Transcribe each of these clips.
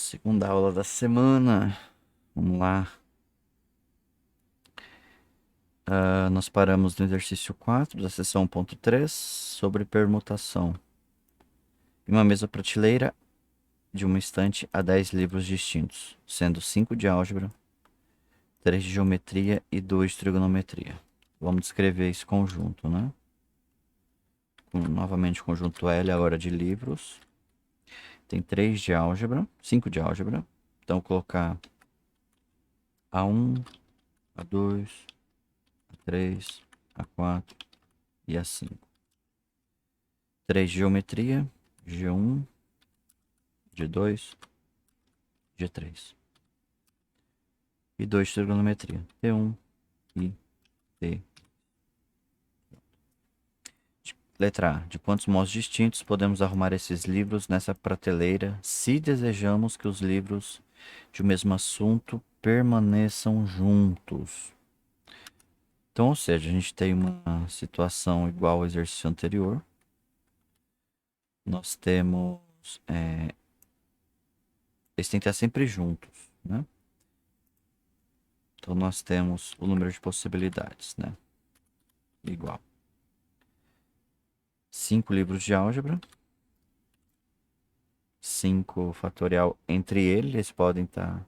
Segunda aula da semana. Vamos lá. Nós paramos no exercício 4 da seção 1.3 sobre permutação. Em uma mesma prateleira de uma estante há 10 livros distintos, sendo 5 de álgebra, 3 de geometria e 2 de trigonometria. Vamos descrever esse conjunto, né? Novamente, conjunto L agora de livros. Tem 3 de álgebra, 5 de álgebra. Então, vou colocar A1, A2, A3, A4 e A5. 3 de geometria, G1, G2, G3. E 2 de trigonometria, T1 e T. Letra A. De quantos modos distintos podemos arrumar esses livros nessa prateleira se desejamos que os livros de o mesmo assunto permaneçam juntos? Então, ou seja, a gente tem uma situação igual ao exercício anterior. Nós temos... eles têm que estar sempre juntos, né? Então, nós temos o número de possibilidades, né? Igual. 5 livros de álgebra. 5 fatorial entre eles podem estar,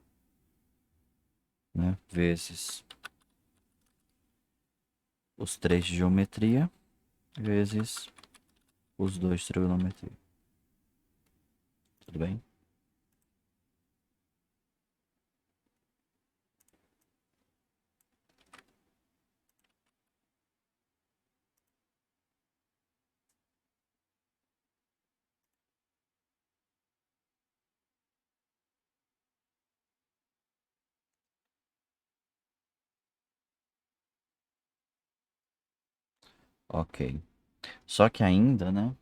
né, vezes os 3 de geometria, vezes os 2 de trigonometria. Tudo bem? Ok. Só que ainda, né,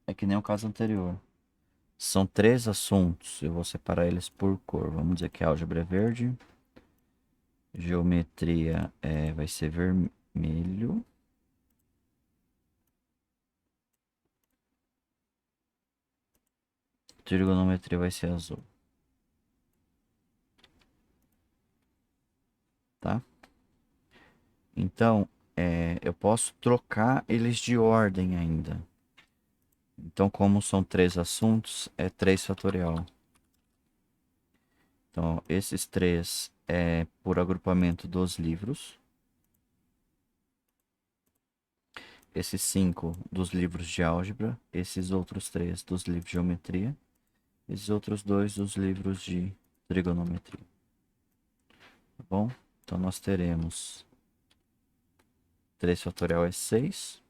é que nem o caso anterior. São 3 assuntos. Eu vou separar eles por cor. Vamos dizer que a álgebra é verde. Geometria vai ser vermelho. Trigonometria vai ser azul. Tá? Então, eu posso trocar eles de ordem ainda. Então, como são 3 assuntos, é 3 fatorial. Então, esses 3 é por agrupamento dos livros. Esses 5 dos livros de álgebra. Esses outros 3 dos livros de geometria. Esses outros 2 dos livros de trigonometria. Tá bom? Então, nós teremos 3 fatorial é 6.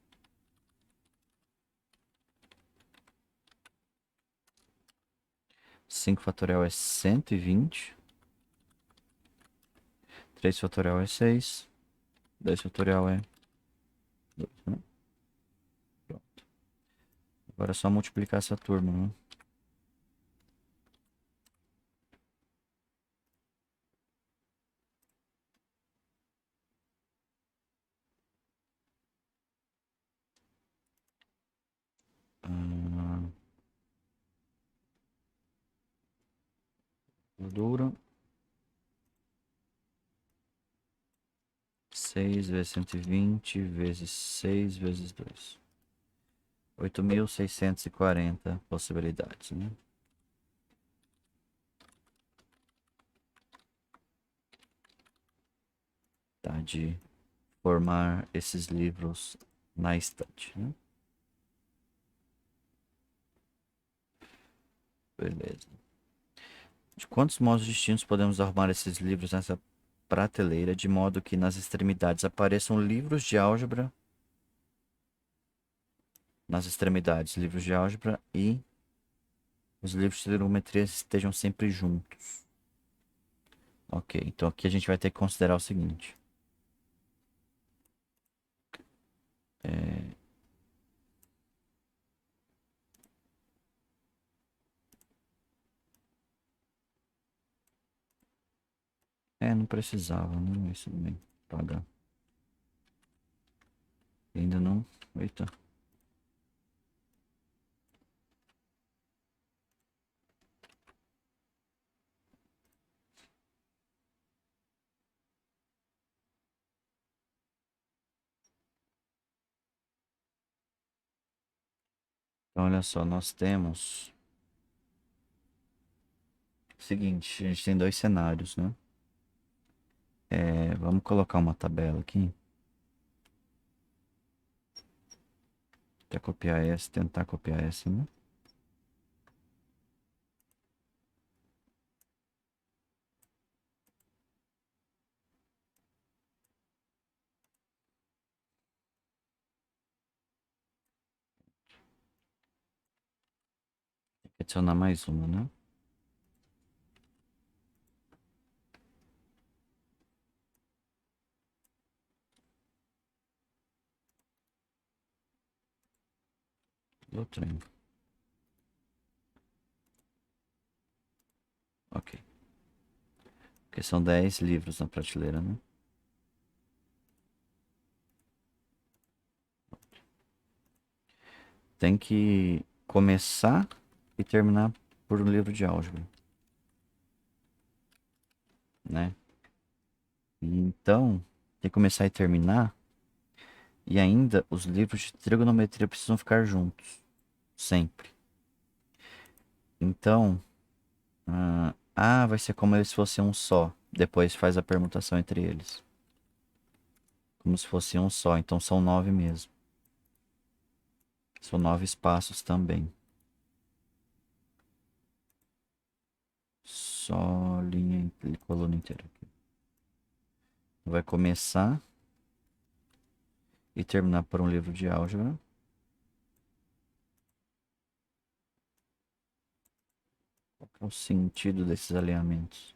5 fatorial é 120. 3 fatorial é 6. 2 fatorial é 2, né? Pronto. Agora é só multiplicar essa turma, né? Ah, dura 6 vezes 120 vezes 6 vezes 2. 8.640 possibilidades, né? Tá, de formar esses livros na estante, né? Beleza. De quantos modos distintos podemos arrumar esses livros nessa prateleira de modo que nas extremidades apareçam livros de álgebra, nas extremidades, livros de álgebra e os livros de trigonometria estejam sempre juntos. Ok, então aqui a gente vai ter que considerar o seguinte. Não precisava, né? Mas tudo bem. Pagar. Ainda não. Eita. Então, olha só, nós temos o seguinte, a gente tem dois cenários, né? Vamos colocar uma tabela aqui. Até copiar essa, tentar copiar essa, né? Tem que adicionar mais uma, né? Do trem. Ok. Porque são 10 livros na prateleira, né? Tem que começar e terminar por um livro de álgebra, né? E então, tem que começar e terminar. E ainda, os livros de trigonometria precisam ficar juntos. Sempre. Então, vai ser como se fosse um só. Depois faz a permutação entre eles. Como se fosse um só. Então são 9 mesmo. São 9 espaços também. Só linha e coluna inteira aqui. Vai começar e terminar por um livro de álgebra. Qual que é o sentido desses alinhamentos?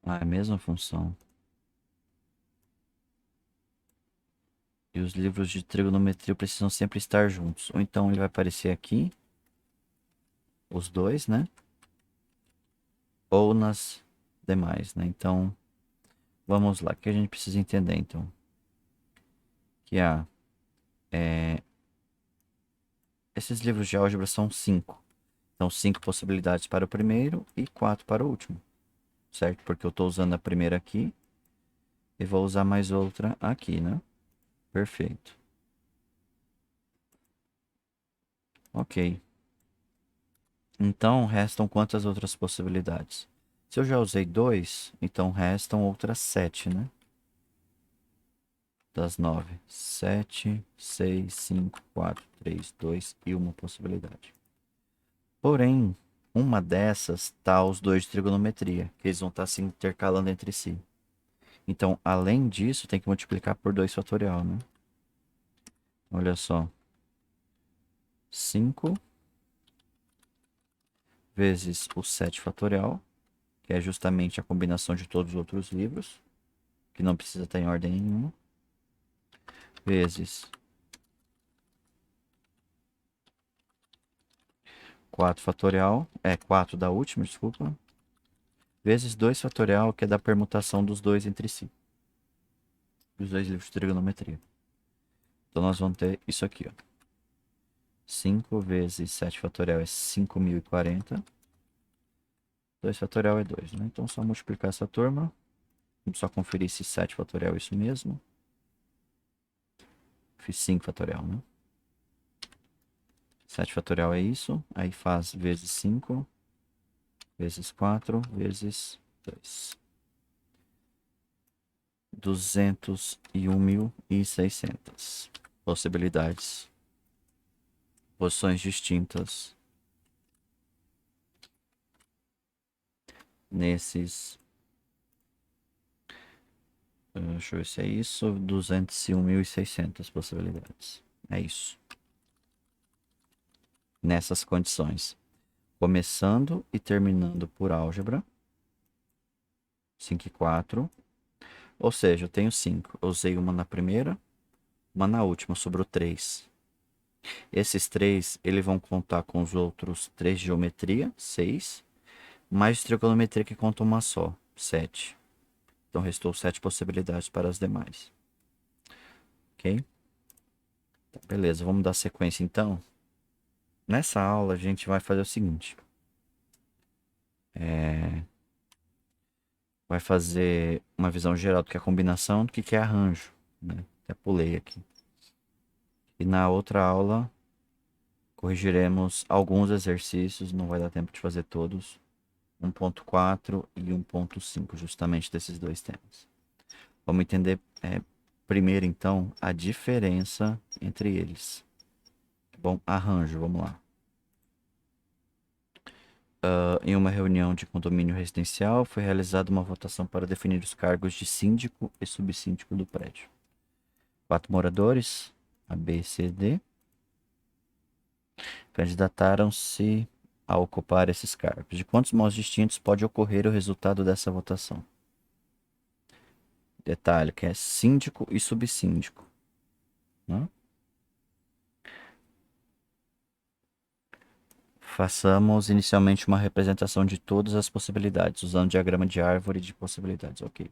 É a mesma função. E os livros de trigonometria precisam sempre estar juntos. Ou então ele vai aparecer aqui, os dois, né? Ou nas demais, né? Então, vamos lá. O que a gente precisa entender, então? Que esses livros de álgebra são 5. Então, 5 possibilidades para o primeiro e 4 para o último. Certo? Porque eu estou usando a primeira aqui e vou usar mais outra aqui, né? Perfeito. Ok. Então, restam quantas outras possibilidades? Se eu já usei 2, então restam outras 7, né? Das 9. 7, 6, 5, 4, 3, 2 e uma possibilidade. Porém, uma dessas tá os dois de trigonometria, que eles vão estar se intercalando entre si. Então, além disso, tem que multiplicar por 2 fatorial, né? Olha só. 5 vezes o 7 fatorial, que é justamente a combinação de todos os outros livros, que não precisa estar em ordem nenhuma, vezes 4 fatorial, 4 da última, desculpa, vezes 2 fatorial, que é da permutação dos dois entre si, dos dois livros de trigonometria. Então nós vamos ter isso aqui, ó. 5 vezes 7 fatorial é 5.040. 2 fatorial é 2, né? Então só multiplicar essa turma. Vamos só conferir se 7 fatorial é isso mesmo. Fiz 5 fatorial, né? 7 fatorial é isso. Aí faz vezes 5, vezes 4, vezes 2. 201.600 possibilidades. Posições distintas nesses. Deixa eu ver se é isso. 201.600 possibilidades. É isso. Nessas condições. Começando e terminando por álgebra. 5 e 4. Ou seja, eu tenho 5. Eu usei uma na primeira, uma na última, sobrou 3. Esses 3, eles vão contar com os outros 3 de geometria, 6. Mais de trigonometria que conta uma só, 7. Então restou 7 possibilidades para as demais. Ok? Tá, beleza, vamos dar sequência então. Nessa aula a gente vai fazer o seguinte. vai fazer uma visão geral do que é combinação, do que é arranjo, né? Até pulei aqui. E na outra aula corrigiremos alguns exercícios, não vai dar tempo de fazer todos. 1.4 e 1.5, justamente desses dois temas. Vamos entender primeiro, então, a diferença entre eles. Bom, arranjo, vamos lá. Em uma reunião de condomínio residencial, foi realizada uma votação para definir os cargos de síndico e subsíndico do prédio. 4 moradores, A, B, C, D, candidataram-se a ocupar esses cargos. De quantos modos distintos pode ocorrer o resultado dessa votação? Detalhe que é síndico e subsíndico, né? Façamos inicialmente uma representação de todas as possibilidades, usando diagrama de árvore de possibilidades, ok.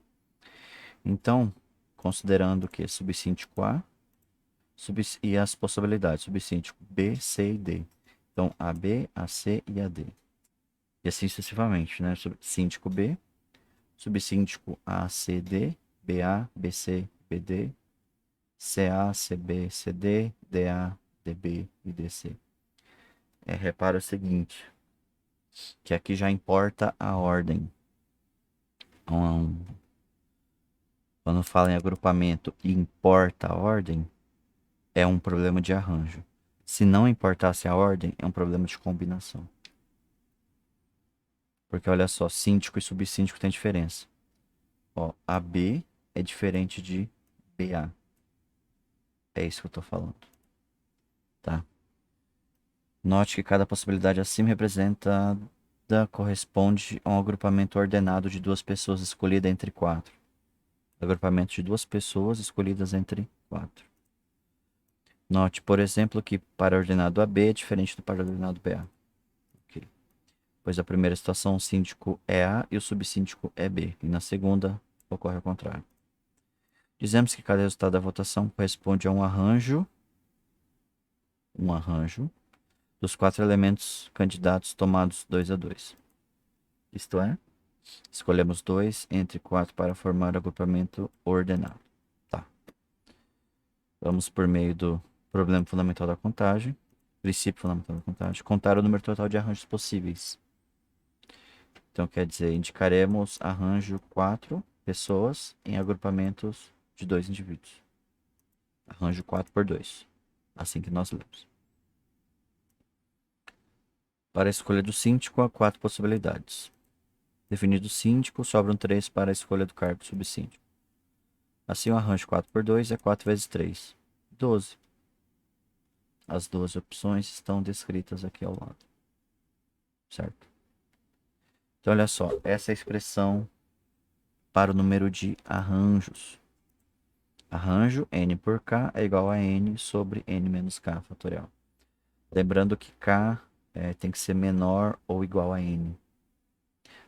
Então, considerando que subsíndico A e as possibilidades, subsíndico B, C e D. Então, A, B, A, C e A, D. E assim sucessivamente, né? Síndico B, subsíndico A, C, D, BA, BC, BD, CA, CB, CD, DA, DB e DC. Repara o seguinte, que aqui já importa a ordem. Quando fala em agrupamento e importa a ordem, é um problema de arranjo. Se não importasse a ordem, é um problema de combinação. Porque olha só, síndico e subsíndico tem diferença. Ó, AB é diferente de BA. É isso que eu tô falando. Tá? Note que cada possibilidade acima representada corresponde a um agrupamento ordenado de duas pessoas escolhidas entre quatro. Agrupamento de duas pessoas escolhidas entre quatro. Note, por exemplo, que para o ordenado AB é diferente do para o ordenado BA. Ok. Pois a primeira situação o síndico é A e o subsíndico é B. E na segunda ocorre o contrário. Dizemos que cada resultado da votação corresponde a um arranjo dos 4 elementos candidatos tomados 2 a 2. Isto é, escolhemos 2 entre 4 para formar o agrupamento ordenado. Tá. Vamos por meio do problema fundamental da contagem, princípio fundamental da contagem, contar o número total de arranjos possíveis. Então, quer dizer, indicaremos arranjo 4 pessoas em agrupamentos de 2 indivíduos. Arranjo 4 por 2. Assim que nós lemos. Para a escolha do síndico, há 4 possibilidades. Definido o síndico, sobram 3 para a escolha do cargo subsíndico. Assim, o arranjo 4 por 2 é 4 vezes 3. 12. As 12 opções estão descritas aqui ao lado. Certo? Então, olha só. Essa é a expressão para o número de arranjos. Arranjo n por k é igual a n sobre n menos k fatorial. Lembrando que k tem que ser menor ou igual a n.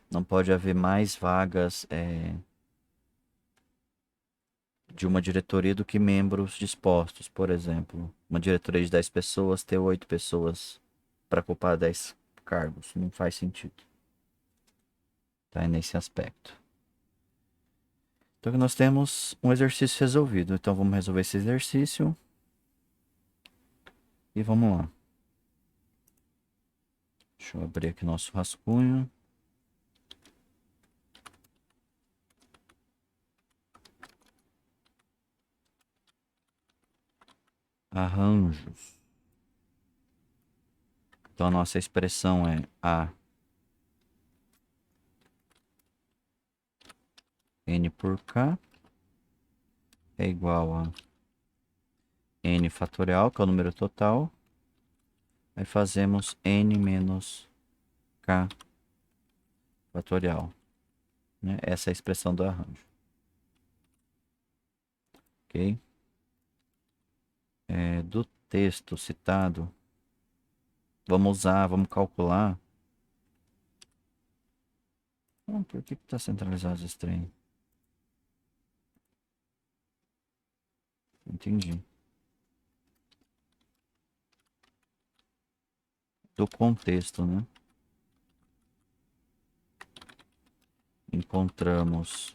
Não pode haver mais vagas de uma diretoria do que membros dispostos. Por exemplo, uma diretoria de 10 pessoas ter 8 pessoas para ocupar 10 cargos. Não faz sentido. Tá? Nesse aspecto. Então nós temos um exercício resolvido. Então vamos resolver esse exercício. E vamos lá. Deixa eu abrir aqui nosso rascunho. Arranjos. Então a nossa expressão é A n por k é igual a n fatorial, que é o número total. Aí fazemos n menos k fatorial. Né? Essa é a expressão do arranjo. Ok? Do texto citado, vamos calcular. Por que está centralizado esse trem? Entendi. Do contexto, né? encontramos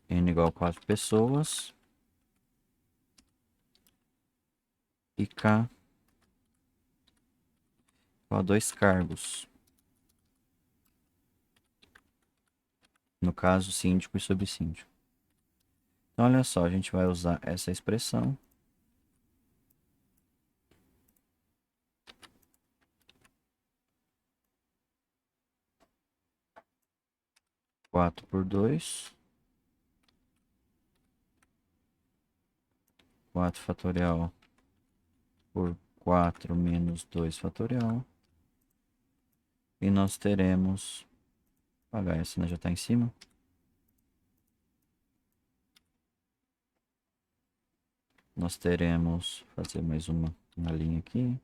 n igual a 4 pessoas e k igual a 2 cargos. No caso, síndico e subsíndico. Então, olha só, a gente vai usar essa expressão. Quatro por 2. 4 fatorial por 4 menos 2 fatorial. E nós teremos... Apagar essa, né? Já está em cima. Nós teremos... Fazer mais uma linha aqui.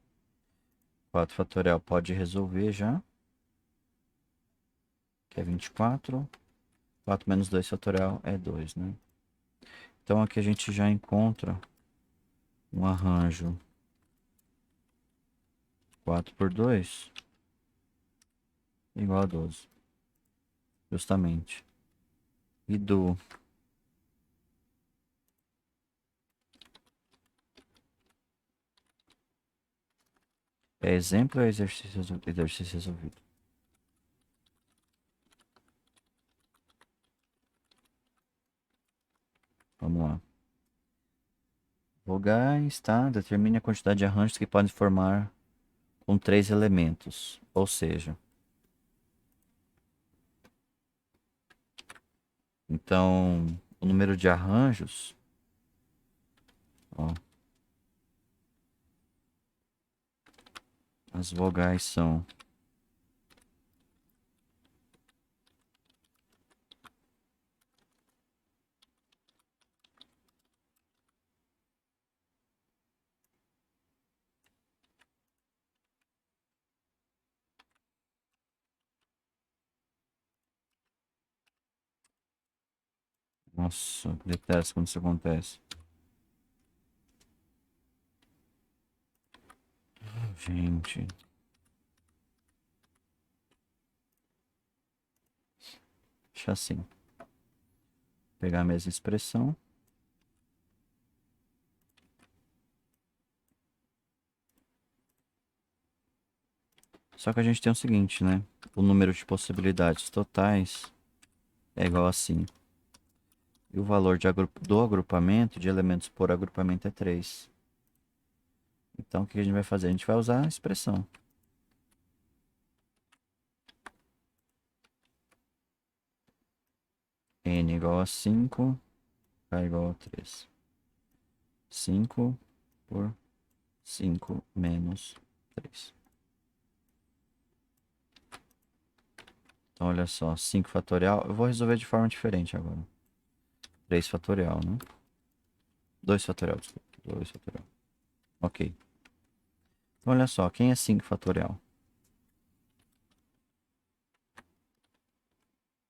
4 fatorial pode resolver já. Que é 24. 4 menos 2 fatorial é 2, né? Então aqui a gente já encontra um arranjo 4 por 2 igual a 12. Justamente. E do é exemplo ou é exercício resolvido? Vamos lá. Vogais, tá? Determine a quantidade de arranjos que podem formar com 3 elementos. Ou seja, então, o número de arranjos, ó, as vogais são nossa, detesto quando isso acontece. Gente, deixa assim. Pegar a mesma expressão. Só que a gente tem o seguinte, né? O número de possibilidades totais é igual a 5. E o valor do agrupamento, de elementos por agrupamento, é 3. Então, o que a gente vai fazer? A gente vai usar a expressão. N igual a 5, K igual a 3. 5 por 5 menos 3. Então, olha só, 5 fatorial. Eu vou resolver de forma diferente agora. 3 fatorial, né? 2 fatorial, desculpa. 2 fatorial. Ok. Então, olha só, quem é 5 fatorial?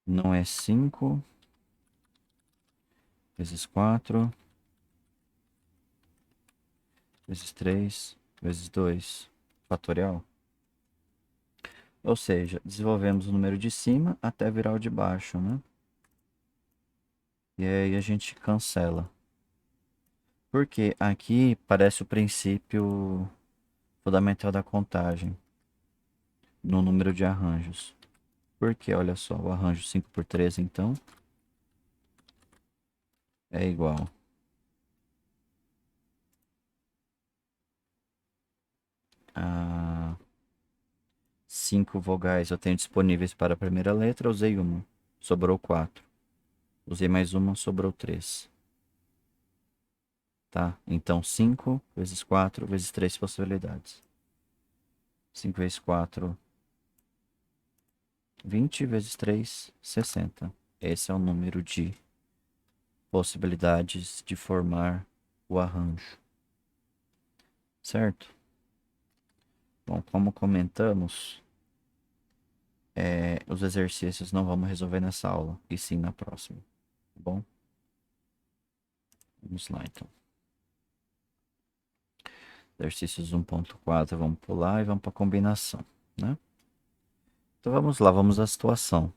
Não é 5 vezes 4 vezes 3 vezes 2 fatorial? Ou seja, desenvolvemos o número de cima até virar o de baixo, né? E aí a gente cancela. Porque aqui parece o princípio fundamental da contagem no número de arranjos. Porque, olha só, o arranjo 5 por 3, então, é igual a 5 vogais eu tenho disponíveis para a primeira letra, usei uma, sobrou 4. Usei mais uma, sobrou 3. Tá? Então, 5 vezes 4 vezes 3 possibilidades. 5 vezes 4, 20 vezes 3, 60. Esse é o número de possibilidades de formar o arranjo. Certo? Bom, como comentamos, os exercícios não vamos resolver nessa aula, e sim na próxima. Tá bom? Vamos lá, então. Exercícios 1.4 vamos pular e vamos para a combinação, né? Então vamos lá, vamos à situação.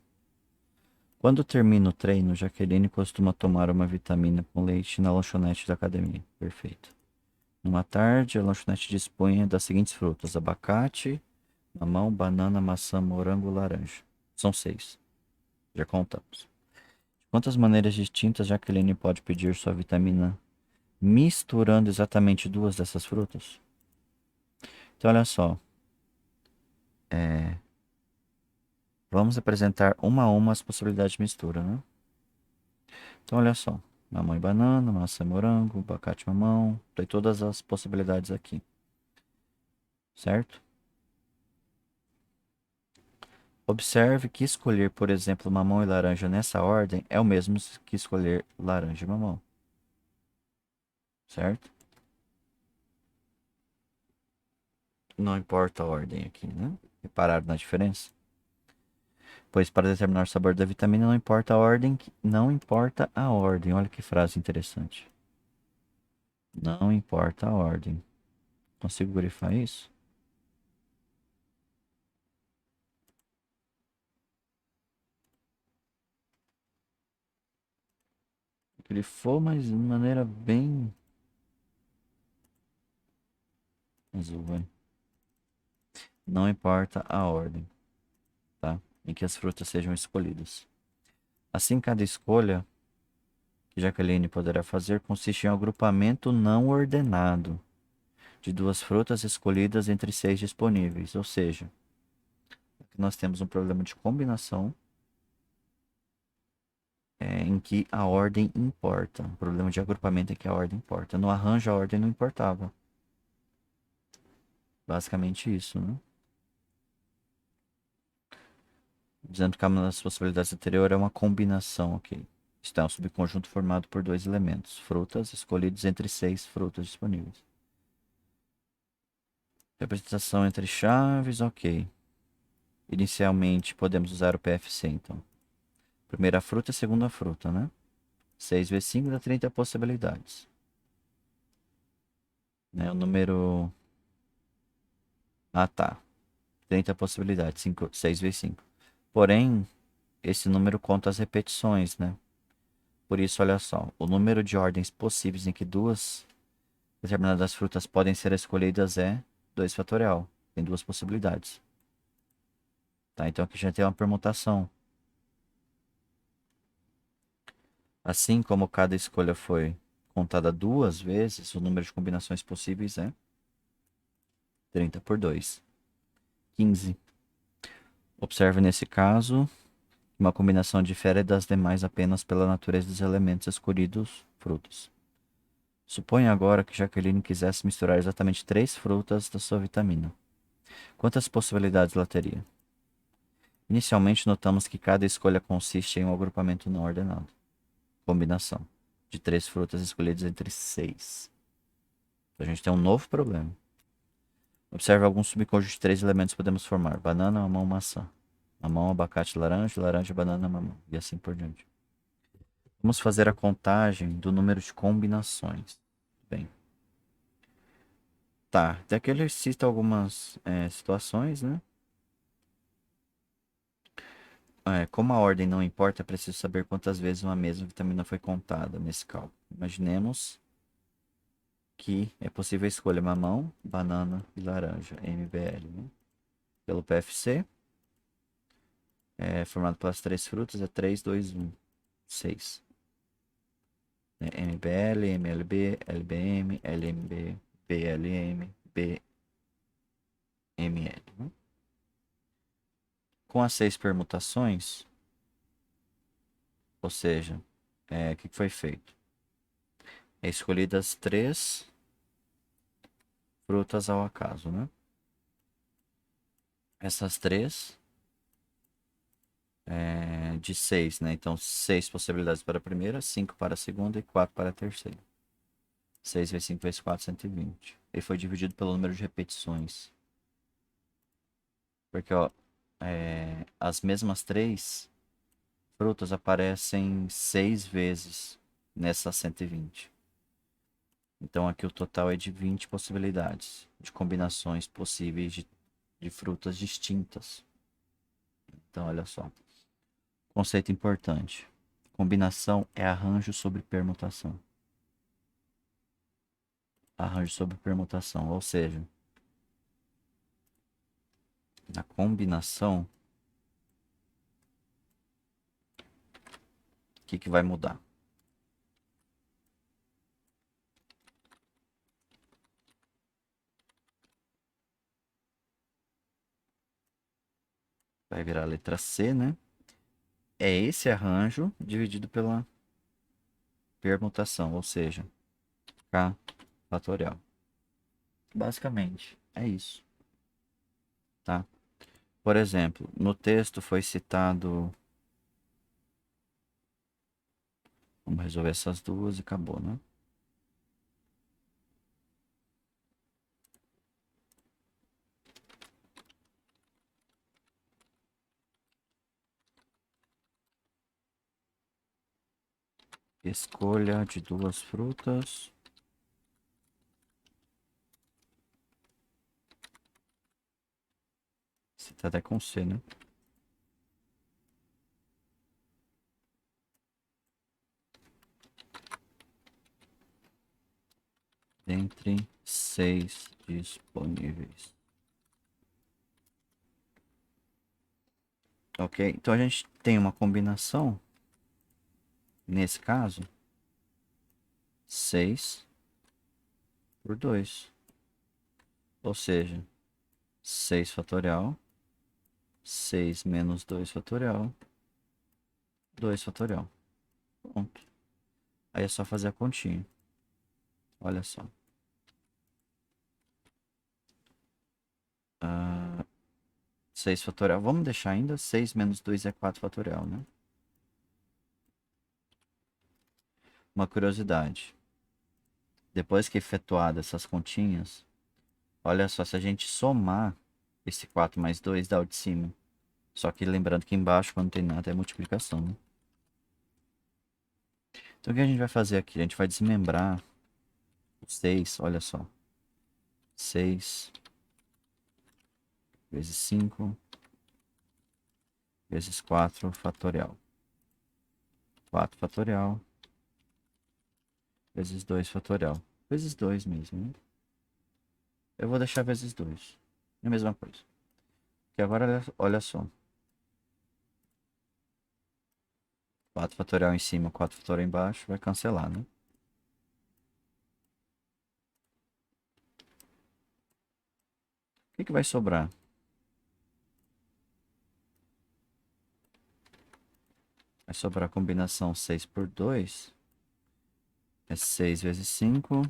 Quando termina o treino, Jaqueline costuma tomar uma vitamina com leite na lanchonete da academia. Perfeito. Numa tarde, a lanchonete dispunha das seguintes frutas: abacate, mamão, banana, maçã, morango, laranja. São 6. Já contamos. De quantas maneiras distintas Jaqueline pode pedir sua vitamina misturando exatamente duas dessas frutas? Então, olha só. Vamos apresentar uma a uma as possibilidades de mistura, né? Então, olha só. Mamão e banana, maçã e morango, abacate e mamão. Tem todas as possibilidades aqui, certo? Observe que escolher, por exemplo, mamão e laranja nessa ordem é o mesmo que escolher laranja e mamão, certo? Não importa a ordem aqui, né? Repararam na diferença? Pois para determinar o sabor da vitamina não importa a ordem, não importa a ordem. Olha que frase interessante. Não importa a ordem. Consigo grifar isso? Grifou, mas de maneira bem azul, vai. Não importa a ordem, tá? Em que as frutas sejam escolhidas. Assim, cada escolha que Jaqueline poderá fazer consiste em um agrupamento não ordenado de duas frutas escolhidas entre 6 disponíveis. Ou seja, aqui nós temos um problema de combinação em que a ordem importa. Um problema de agrupamento em que a ordem importa. No arranjo, a ordem não importava. Basicamente isso, né? Dizendo que uma das possibilidades anteriores é uma combinação, ok? Está um subconjunto formado por dois elementos, frutas escolhidos entre 6 frutas disponíveis. Representação entre chaves, ok. Inicialmente podemos usar o PFC, então. Primeira fruta e segunda fruta, né? 6 vezes 5 dá 30 possibilidades. Né? O número... Ah, tá. 30 possibilidades, 6 vezes 5. Porém, esse número conta as repetições, né? Por isso, olha só, o número de ordens possíveis em que duas determinadas frutas podem ser escolhidas é 2 fatorial. Tem duas possibilidades. Tá? Então aqui já tem uma permutação. Assim como cada escolha foi contada duas vezes, o número de combinações possíveis é 30 por 2, 15. Observe nesse caso que uma combinação difere das demais apenas pela natureza dos elementos escolhidos, frutos. Suponha agora que Jaqueline quisesse misturar exatamente 3 frutas da sua vitamina. Quantas possibilidades ela teria? Inicialmente, notamos que cada escolha consiste em um agrupamento não ordenado. Combinação de 3 frutas escolhidas entre 6. Então, a gente tem um novo problema. Observe alguns subconjuntos de 3 elementos que podemos formar: banana, mamão, maçã. Mamão, abacate, laranja, laranja, banana, mamão. E assim por diante. Vamos fazer a contagem do número de combinações. Bem, tá. Daqui ele cita algumas situações, né? Como a ordem não importa, é preciso saber quantas vezes uma mesma vitamina foi contada nesse cálculo. Imaginemos que é possível a escolha mamão, banana e laranja, MBL, né? Pelo PFC, formado pelas 3 frutas, é 3, 2, 1, 6. MBL, MLB, LBM, LMB, BLM, BML. Né? Com as 6 permutações, ou seja, o que foi feito? É escolhidas 3 frutas ao acaso, né? Essas 3 de 6, né? Então, 6 possibilidades para a primeira, 5 para a segunda e 4 para a terceira. 6 vezes 5 vezes 4, 120. Ele foi dividido pelo número de repetições. Porque, ó, as mesmas 3 frutas aparecem 6 vezes nessa 120. Então, aqui o total é de 20 possibilidades de combinações possíveis de frutas distintas. Então, olha só. Conceito importante. Combinação é arranjo sobre permutação. Arranjo sobre permutação. Ou seja, na combinação, o que vai mudar? Vai virar a letra C, né? É esse arranjo dividido pela permutação, ou seja, K fatorial. Basicamente, é isso, tá? Por exemplo, no texto foi citado. Vamos resolver essas duas e acabou, né? Escolha de duas frutas. Citado é com C, né? Dentre 6 disponíveis. Ok, então a gente tem uma combinação, nesse caso, 6 por 2. Ou seja, 6 fatorial, 6 menos 2 fatorial, 2 fatorial. Pronto. Aí é só fazer a continha. Olha só. 6 fatorial. Vamos deixar ainda. 6 menos 2 é 4 fatorial, né? Uma curiosidade. Depois que efetuadas essas continhas, olha só, se a gente somar esse 4 mais 2, dá o de cima. Só que lembrando que embaixo, quando tem nada, é multiplicação, né? Então o que a gente vai fazer aqui? A gente vai desmembrar o 6, olha só. 6 vezes 5 vezes 4 fatorial. 4 fatorial vezes 2 fatorial. Vezes 2 mesmo, né? Eu vou deixar vezes 2. É a mesma coisa. Que agora, olha só. 4 fatorial em cima, 4 fatorial embaixo, vai cancelar, né? O que vai sobrar? Vai sobrar a combinação 6 por 2. É 6 vezes 5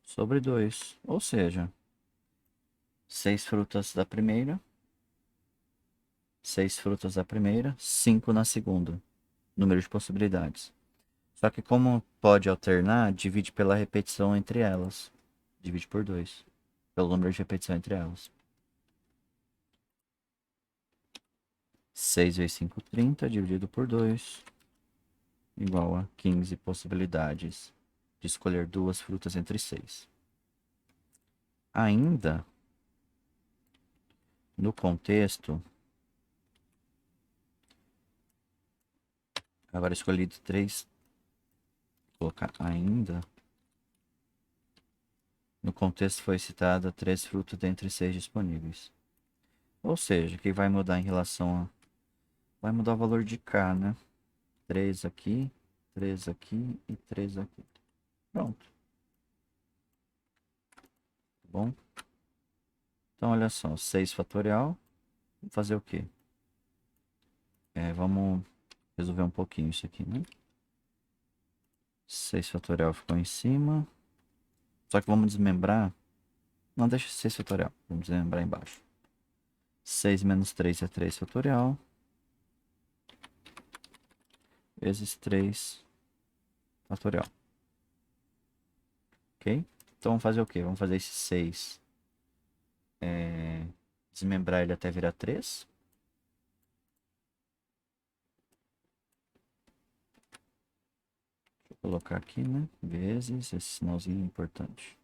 sobre 2. Ou seja, 6 frutas da primeira, 6 frutas da primeira, 5 na segunda. Número de possibilidades. Só que como pode alternar, divide pela repetição entre elas. Divide por 2. Pelo número de repetição entre elas. 6 vezes 5, 30, dividido por 2, igual a 15 possibilidades de escolher duas frutas entre 6. Ainda, no contexto, agora escolhi 3, vou colocar ainda. No contexto foi citada 3 frutas dentre 6 disponíveis. Ou seja, o que vai mudar em relação a... Vai mudar o valor de K, né? 3 aqui, 3 aqui e 3 aqui. Pronto. Tá bom? Então, olha só. 6 fatorial. Vamos fazer o quê? Vamos resolver um pouquinho isso aqui, né? 6 fatorial ficou em cima. Só que vamos desmembrar. Não, deixa 6 fatorial. Vamos desmembrar embaixo. 6 menos 3 é 3 fatorial. Vezes 3 fatorial. Ok? Então vamos fazer o quê? Vamos fazer esse 6. Desmembrar ele até virar 3. Deixa eu colocar aqui, né? Vezes. Esse sinalzinho é importante.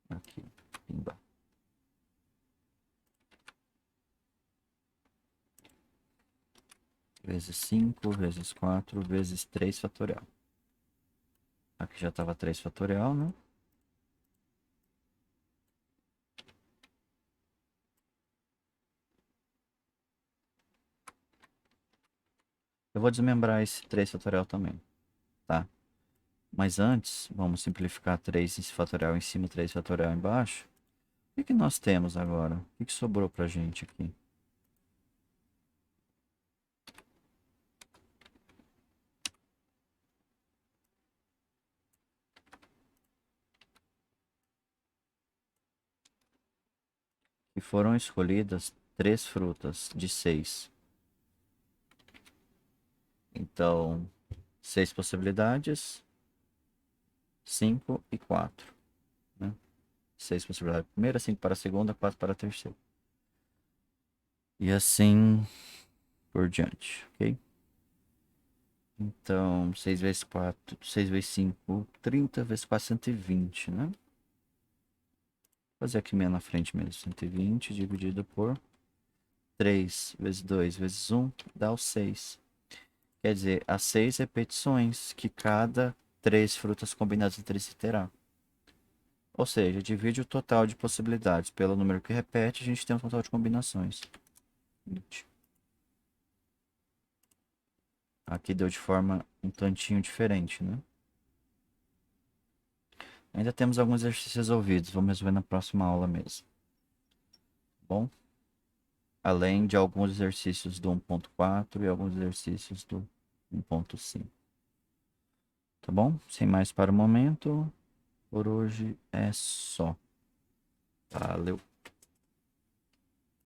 Aqui. Pimba. Vezes 5, vezes 4, vezes 3 fatorial. Aqui já estava 3 fatorial, né? Eu vou desmembrar esse 3 fatorial também, tá? Mas antes, vamos simplificar 3 fatorial em cima, 3 fatorial embaixo. O que nós temos agora? O que sobrou pra gente aqui? E foram escolhidas 3 frutas de 6. Então, 6 possibilidades, 5 e 4. Né? 6 possibilidades para a primeira, 5 para a segunda, 4 para a terceira. E assim por diante, ok? Então, 6 vezes 4, 6 vezes 5, 30 vezes 4, 120, né? Vou fazer aqui meio na frente mesmo, 120 dividido por 3 vezes 2 vezes 1 dá o 6. Quer dizer, as 6 repetições que cada 3 frutas combinadas entre si terá. Ou seja, divide o total de possibilidades pelo número que repete, a gente tem um total de combinações. 20. Aqui deu de forma um tantinho diferente, né? Ainda temos alguns exercícios resolvidos, vamos resolver na próxima aula mesmo. Bom, além de alguns exercícios do 1.4 e alguns exercícios do 1.5. Tá bom? Sem mais para o momento, por hoje é só. Valeu!